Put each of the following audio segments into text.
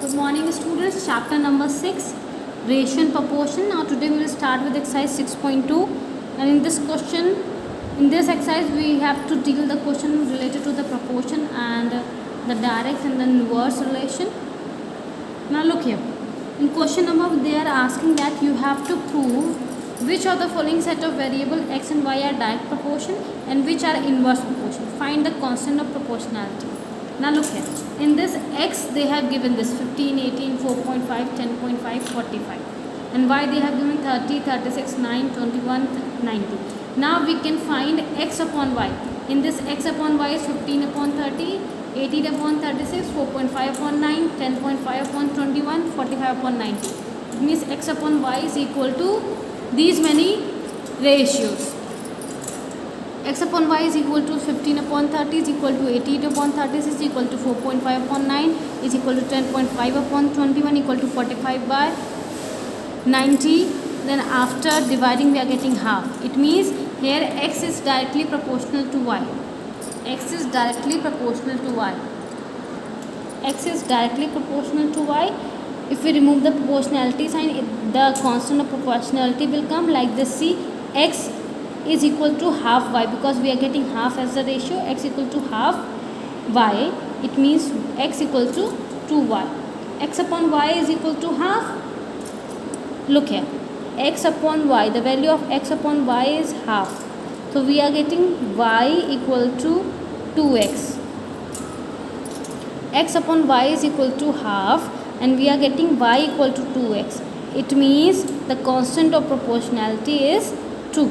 Good morning students, chapter number 6, ratio and proportion. Now today we will start with exercise 6.2, and in this exercise we have to deal the question related to the proportion and the direct and the inverse relation. Now look here, in question number they are asking that you have to prove which of the following set of variable x and y are direct proportion and which are inverse proportion. Find the constant of proportionality. Now look here, in this x they have given this 15, 18, 4.5, 10.5, 45, and y they have given 30, 36, 9, 21, 90. Now we can find x upon y. In this x upon y is 15 upon 30, 18 upon 36, 4.5 upon 9, 10.5 upon 21, 45 upon 90. It means x upon y is equal to these many ratios. X upon y is equal to 15 upon 30 is equal to 18 upon 36 is equal to 4.5 upon 9 is equal to 10.5 upon 21 equal to 45 by 90. Then after dividing we are getting half. It means here x is directly proportional to y. X is directly proportional to y. X is directly proportional to y. If we remove the proportionality sign, the constant of proportionality will come like this. See, x is equal to half y because we are getting half as the ratio. X equal to half y, it means x equal to 2y. X upon y is equal to half. Look here, x upon y, the value of x upon y is half. So we are getting y equal to 2x. X upon y is equal to half and we are getting y equal to 2x. It means the constant of proportionality is 2.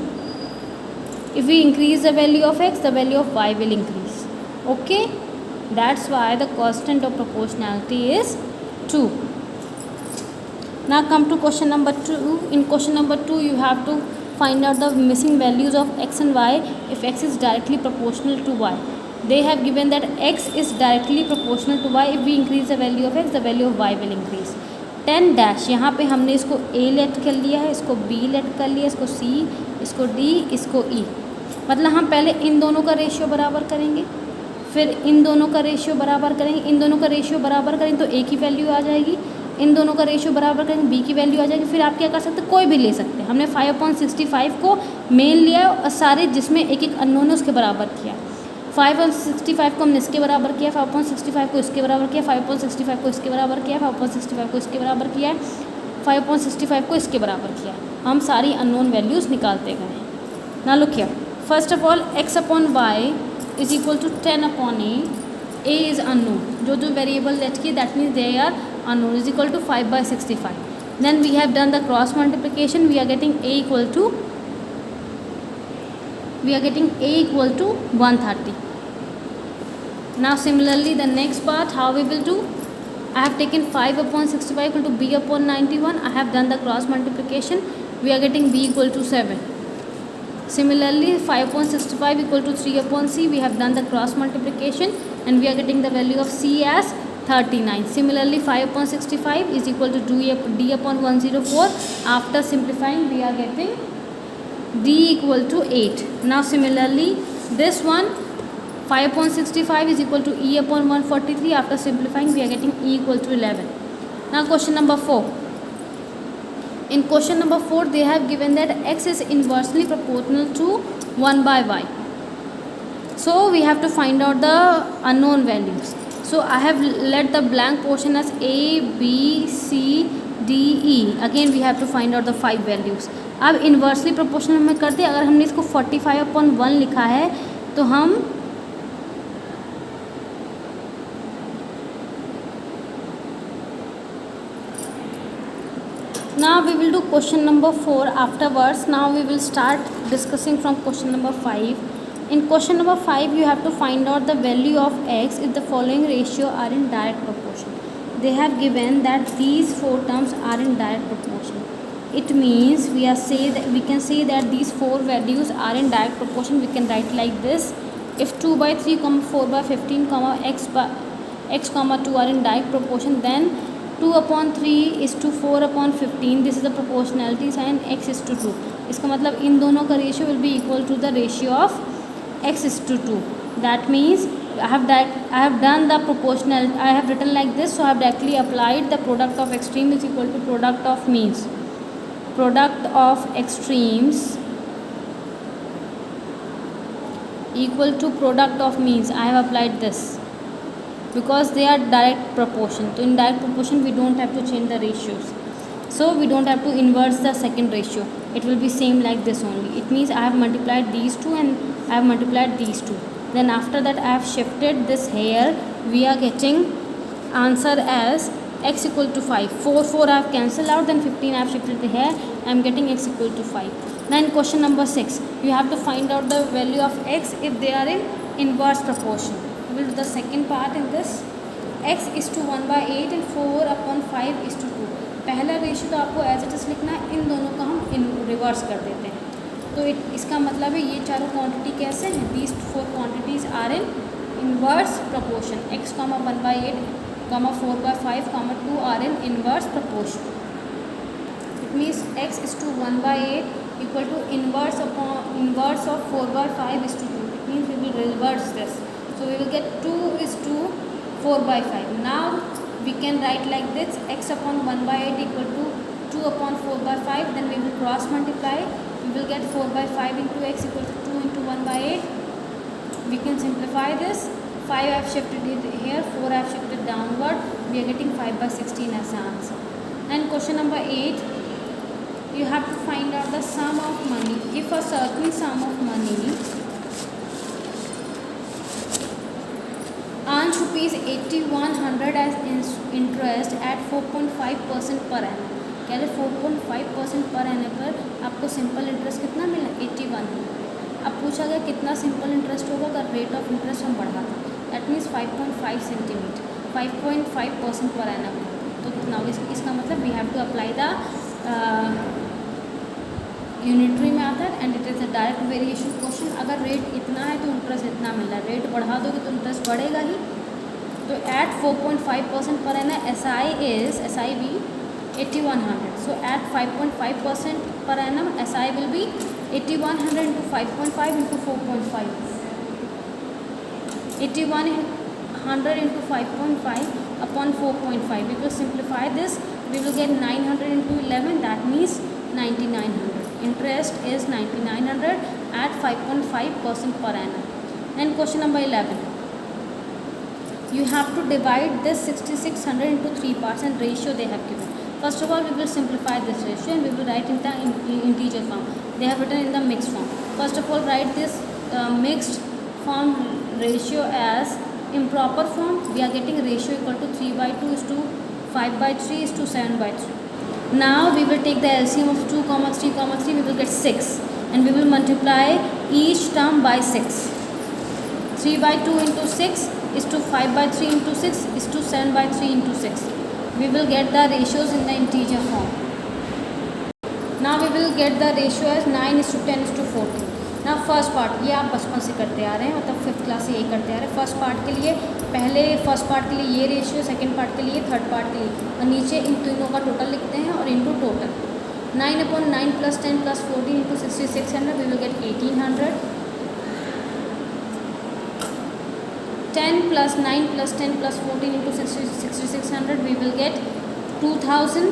If we increase the value of x, the value of y will increase. Okay, that's why the constant of proportionality is 2. Now come to question number 2. In question number 2 you have to find out the missing values of x and y if x is directly proportional to y. They have given that x is directly proportional to y. If we increase the value of x, the value of y will increase. 10 dash, यहाँ पे हमने इसको a late कर लिया है, इसको b late कर लिया, इसको c, इसको d, इसको e. मतलब हम पहले इन दोनों का रेशियो बराबर करेंगे, फिर इन दोनों का रेशियो बराबर करेंगे. इन दोनों का रेशियो बराबर करेंगे तो a की वैल्यू आ जाएगी, इन दोनों का रेशियो बराबर करेंगे b की वैल्यू आ जाएगी. फिर आप क्या कर सकते हैं, कोई भी ले सकते हैं. हमने 5/65 को मेन लिया और सारे जिसमें एक एक अननोन है उसके बराबर किया. 5/65 को हमने इसके बराबर किया, 5/65 को इसके बराबर किया, 5/65 को इसके बराबर किया, 5/65 को इसके बराबर किया, 5/65 को इसके बराबर किया. हम सारी अननोन वैल्यूज़ निकालते गए. ना look here, first of all x upon y is equal to 10 upon a is unknown. जो जो वेरिएबल लेट किए that means they are unknown is equal to 5/65. Then we have done the cross multiplication. We are getting a equal to 130. Now similarly the next part how we will do, I have taken 5/65 equal to b upon 91. I have done the cross multiplication. We are getting b equal to 7. Similarly 5/65 equal to 3 upon c. We have done the cross multiplication and we are getting the value of c as 39. Similarly 5/65 is equal to d upon 104. After simplifying we are getting d equal to 8. Now similarly this one 5/65 is equal to e upon 143. After simplifying we are getting e equal to 11. Now question number 4. In question number 4 they have given that x is inversely proportional to 1 by y. So we have to find out the unknown values. So I have let the blank portion as a, b, c, d, e. Again we have to find out the 5 values. अब inversely proportional में करते हैं. अगर हमने इसको 45/1 लिखा है तो हम now we will do question number 4 afterwards. Now we will start discussing from question number 5. In question number 5 you have to find out the value of x if the following ratio are in direct proportion. They have given that these 4 terms are in direct proportion. It means we can say that these 4 values are in direct proportion. We can write like this: if 2/3, 4/15, x, 2 are in direct proportion, then 2/3 is to 4/15. This is the proportionality sign, x is to 2. इसका मतलब इन दोनों का ratio will be equal to the ratio of x is to 2. That means I have done the proportional. I have written like this, so I have directly applied the product of extreme is equal to product of means. Product of extremes equal to product of means. I have applied this because they are direct proportion. So in direct proportion we don't have to change the ratios. So we don't have to inverse the second ratio. It will be same like this only. It means I have multiplied these two and I have multiplied these two. Then after that I have shifted this here. We are getting answer as x equal to 5. 4 I have cancelled out, then 15 I have shifted here. I am getting x equal to 5. Then question number 6. You have to find out the value of x if they are in inverse proportion. We will do the second part in this. x is to 1/8 and 4/5 is to 2. पहला ratio तो आपको as it is लिखना है, इन दोनों का हम reverse कर देते हैं. तो इसका मतलब है ये चारों क्वांटिटी कैसे हैं. These 4 quantities are in inverse proportion. x, 1/8, 4/5, 2 are in inverse proportion. It means x is to 1/8 equal to inverse of 4/5 is to 2. It means we will reverse this. So we will get 2 is to 4/5. Now we can write like this: x upon 1/8 equal to 2 upon 4/5. Then we will cross multiply. We will get 4/5 into x equal to 2 into 1/8. We can simplify this. 5 I have shifted it here, 4 I have shifted downward. We are getting 5/16 as an answer. And question number 8, you have to find out the sum of money. If a certain sum of money earns rupees 8100 as interest at 4.5% per annum. कह रहे 4.5% पर annum पर आपको simple interest कितना मिला 8100. अब पूछा गया कितना सिंपल इंटरेस्ट होगा अगर रेट ऑफ इंटरेस्ट हम बढ़ाते. दैट मीन्स 5.5 सेंटीमीटर 5.5% पर annum. तो कितना होगा इसका मतलब we have to apply the unitary में आता है and it is a direct variation question. अगर रेट इतना है तो इंटरेस्ट इतना मिल रहा है, रेट बढ़ा दोगे तो इंटरेस्ट बढ़ेगा ही. तो एट 4.5% पर annum SI भी 8100. सो eight 5.5% per annum SI will be 8100 into 5.5 into 4.5. 8100 into 5.5 upon 4.5. We will simplify this. We will get 900 into 11. That means 9900. Interest is 9900 at 5.5% per annum. And question number 11. You have to divide this 6600 into 3 parts and ratio they have given. First of all, we will simplify this ratio and we will write in the integer form. They have written in the mixed form. First of all, write this mixed form ratio as improper form. We are getting ratio equal to 3/2 is to 5/3 is to 7/3. Now we will take the LCM of 2, 3, we will get 6 and we will multiply each term by 6. 3/2 into 6 is to 5/3 into 6 is to 7/3 into 6. We will get the ratios in the integer form. Now we will get the ratio as 9 is to 10 is to 14. Now first part ये आप बचपन से करते आ रहे हैं, मतलब 5th class से यही करते आ रहे हैं. फर्स्ट पार्ट के लिए पहले फर्स्ट पार्ट के लिए ये रेशियो, सेकंड पार्ट के लिए, थर्ड पार्ट के लिए, और नीचे इन तीनों का टोटल लिखते हैं और into total. 9/9 plus 10 plus 14 into 6600 we will get 1800. 10 plus 9 plus 10 plus 14 into 6600 we will get 2000.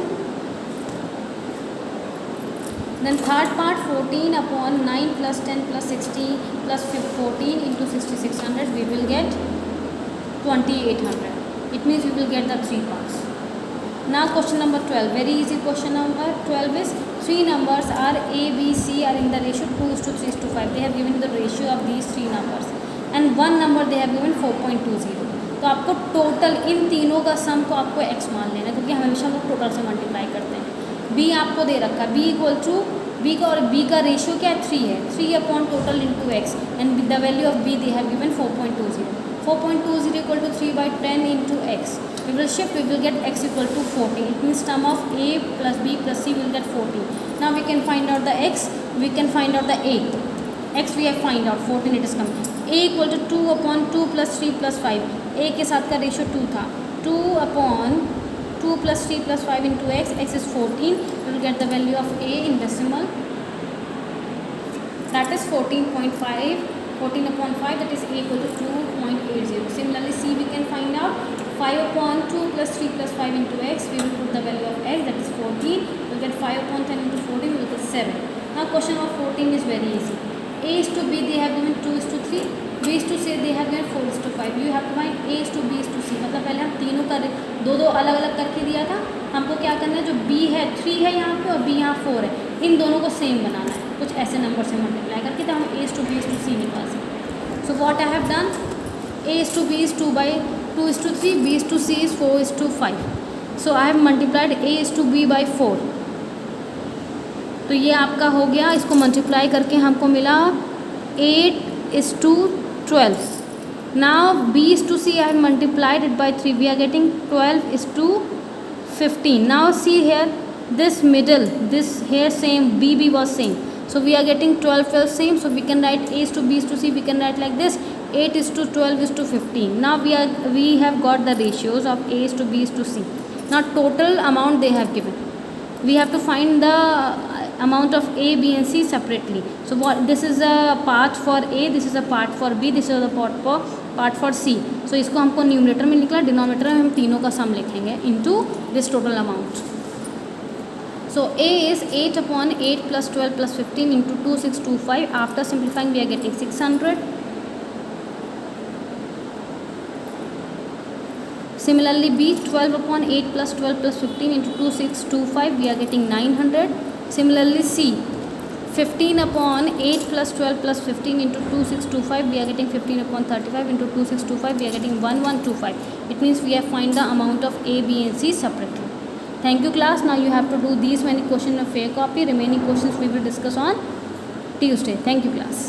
Then third part 14/9 plus 10 plus 16 plus 14 into 6600 we will get 2800. It means we will get the 3 parts. Now question number 12. Very easy question number 12 is 3 numbers are A, B, C are in the ratio 2 is to 3 is to 5. They have given the ratio of these 3 numbers and one number they have given 4.20. तो आपको total इन तीनों का सम को आपको x मान लेना, क्योंकि हमेशा हम लोग टोटल से मल्टीप्लाई करते हैं. b आपको दे रखा है b इक्वल टू b का, और b का रेशियो क्या है 3 है. 3 upon total into x and the value of b they have given 4.20. 4.20 equal to 3/10 into x. We will shift, we will get x equal to 14. It means sum of a plus b plus c will get 14. Now we can find out the x, we can find out the a. x we have find out 14 it is coming. a equal to 2 upon 2 plus 3 plus 5. a के साथ का ratio 2 था. 2 upon 2 plus 3 plus 5 into x, x is 14. We will get the value of a in decimal. That is 14.5 14/5, that is A equal to 2.80. Similarly, C we can find out 5/2 plus 3 plus 5 into x. We will put the value of x, that is 14. We'll get 5/10 into 14, we'll get 7. Now question of 14 is very easy. A is to B they have given 2:3, B is to C they have given 4:5. You have to find A is to B is to C. मतलब पहले हम तीनों का दो अलग अलग करके दिया था, हमको क्या करना है, जो B है 3 है यहाँ पे और B यहाँ 4 है, इन दोनों को सेम बनाना है, कुछ ऐसे नंबर से मल्टीप्लाई करके तो हम A is to B is to C निकाल सकते हैं. So what I have done, A is to B is 2/3, B is to C is 4:5. So I have multiplied A is to B by 4. तो ये आपका हो गया, इसको multiply करके हमको मिला 8:12. Now B is to C I have multiplied it by 3. We are getting 12:15. Now see here, this middle, this here same, BB was same. So we are getting 12 same. So we can write A is to B is to C. We can write like this: 8:12:15. Now we have got the ratios of A is to B is to C. Now total amount they have given. We have to find the amount of A, B and C separately. So what, this is a part for A, this is a part for B, this is a part for C. So इसको हमको numerator में निकला, denominator में हम तीनों का सम लिखेंगे into this total amount. So A is 8/8 plus 12 plus 15 into 2625. After simplifying we are getting 600. Similarly B, 12/8 plus 12 plus 15 into 2625, we are getting 900. Similarly C, 15/8 plus 12 plus 15 into 2625, we are getting 15/35 into 2625, we are getting 1125. It means we have find the amount of A, B and C separately. Thank you class. Now you have to do these many questions of fair copy. Remaining questions we will discuss on Tuesday. Thank you class.